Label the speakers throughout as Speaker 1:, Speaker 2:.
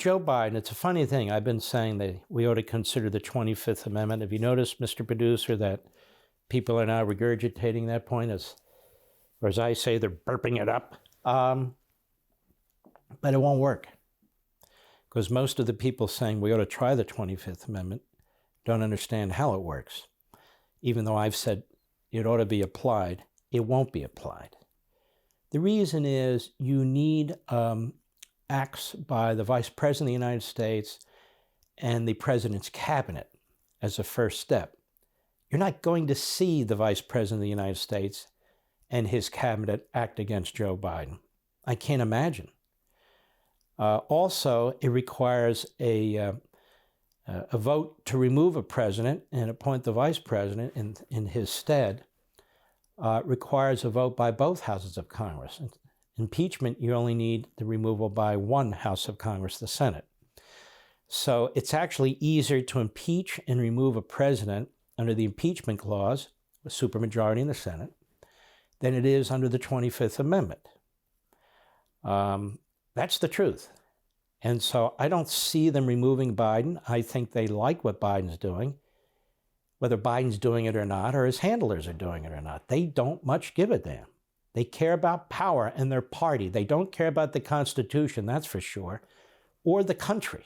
Speaker 1: Joe Biden, it's a funny thing. I've been saying that we ought to consider the 25th Amendment. Have you noticed, Mr. Producer, that people are now regurgitating that point, or as I say, they're burping it up? But it won't work, because most of the people saying we ought to try the 25th Amendment don't understand how it works. Even though I've said it ought to be applied, it won't be applied. The reason is you need acts by the Vice President of the United States and the President's cabinet as a first step. You're not going to see the Vice President of the United States and his cabinet act against Joe Biden. I can't imagine. Also, it requires a vote to remove a president and appoint the vice president in his stead. Requires a vote by both houses of Congress. Impeachment, you only need the removal by one house of Congress, the Senate. So it's actually easier to impeach and remove a president under the impeachment clause, a supermajority in the Senate, than it is under the 25th Amendment. That's the truth. And so I don't see them removing Biden. I think they like what Biden's doing, whether Biden's doing it or not, or his handlers are doing it or not. They don't much give a damn. They care about power and their party. They don't care about the Constitution, that's for sure, or the country.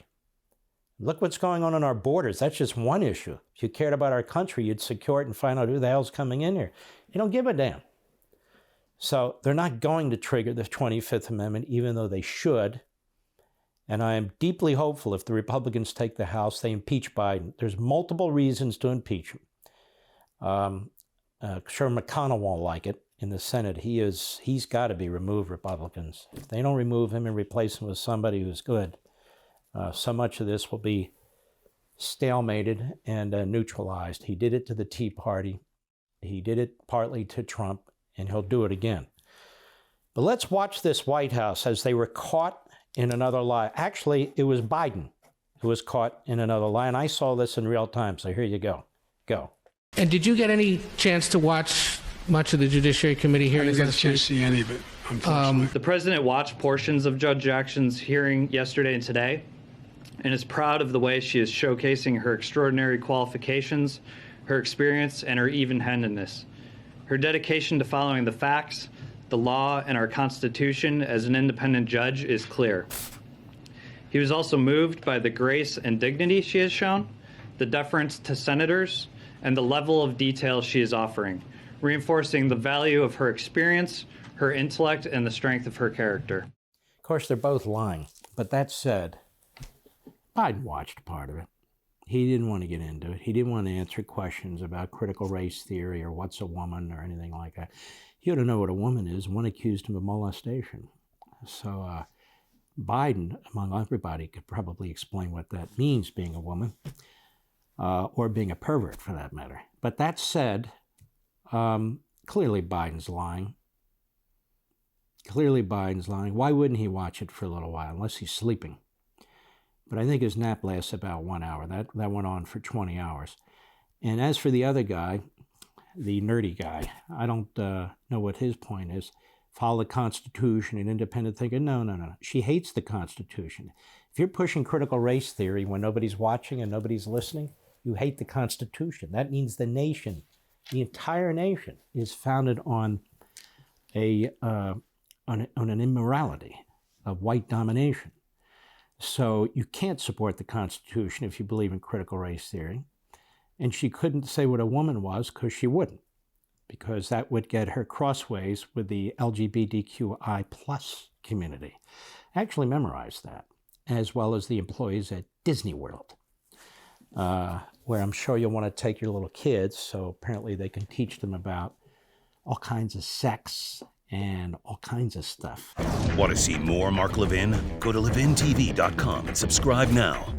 Speaker 1: Look what's going on our borders. That's just one issue. If you cared about our country, you'd secure it and find out who the hell's coming in here. You don't give a damn. So they're not going to trigger the 25th Amendment, even though they should. And I am deeply hopeful if the Republicans take the House, they impeach Biden. There's multiple reasons to impeach him. Sure, McConnell won't like it in the Senate. He's got to be removed, Republicans. If they don't remove him and replace him with somebody who's good, so much of this will be stalemated and neutralized. He did it to the Tea Party. He did it partly to Trump, and he'll do it again. But let's watch this White House as they were caught in another lie. Actually, it was Biden who was caught in another lie, and I saw this in real time, so here you go. Go.
Speaker 2: And did you get any chance to watch much of the Judiciary Committee hearings?
Speaker 3: I didn't get a chance to see any of it, unfortunately.
Speaker 4: The president watched portions of Judge Jackson's hearing yesterday and today, and is proud of the way she is showcasing her extraordinary qualifications, her experience, and her even-handedness. Her dedication to following the facts, the law, and our Constitution as an independent judge is clear. He was also moved by the grace and dignity she has shown, the deference to senators, and the level of detail she is offering, reinforcing the value of her experience, her intellect, and the strength of her character.
Speaker 1: Of course, they're both lying. But that said, Biden watched part of it. He didn't want to get into it. He didn't want to answer questions about critical race theory or what's a woman or anything like that. He ought to know what a woman is. One accused him of molestation. So Biden, among everybody, could probably explain what that means, being a woman, or being a pervert for that matter. But that said, clearly Biden's lying. Clearly Biden's lying. Why wouldn't he watch it for a little while, unless he's sleeping? But I think his nap lasts about 1 hour. That went on for 20 hours. And as for the other guy, the nerdy guy, I don't know what his point is. Follow the Constitution and independent thinking. No. She hates the Constitution. If you're pushing critical race theory when nobody's watching and nobody's listening, you hate the Constitution. That means the nation, the entire nation, is founded on an immorality of white domination. So you can't support the Constitution if you believe in critical race theory. And she couldn't say what a woman was because she wouldn't, because that would get her crossways with the LGBTQI plus community. I actually memorized that, as well as the employees at Disney World, where I'm sure you'll want to take your little kids, so apparently they can teach them about all kinds of sex and all kinds of stuff.
Speaker 5: Want to see more Mark Levin? Go to LevinTV.com and subscribe now.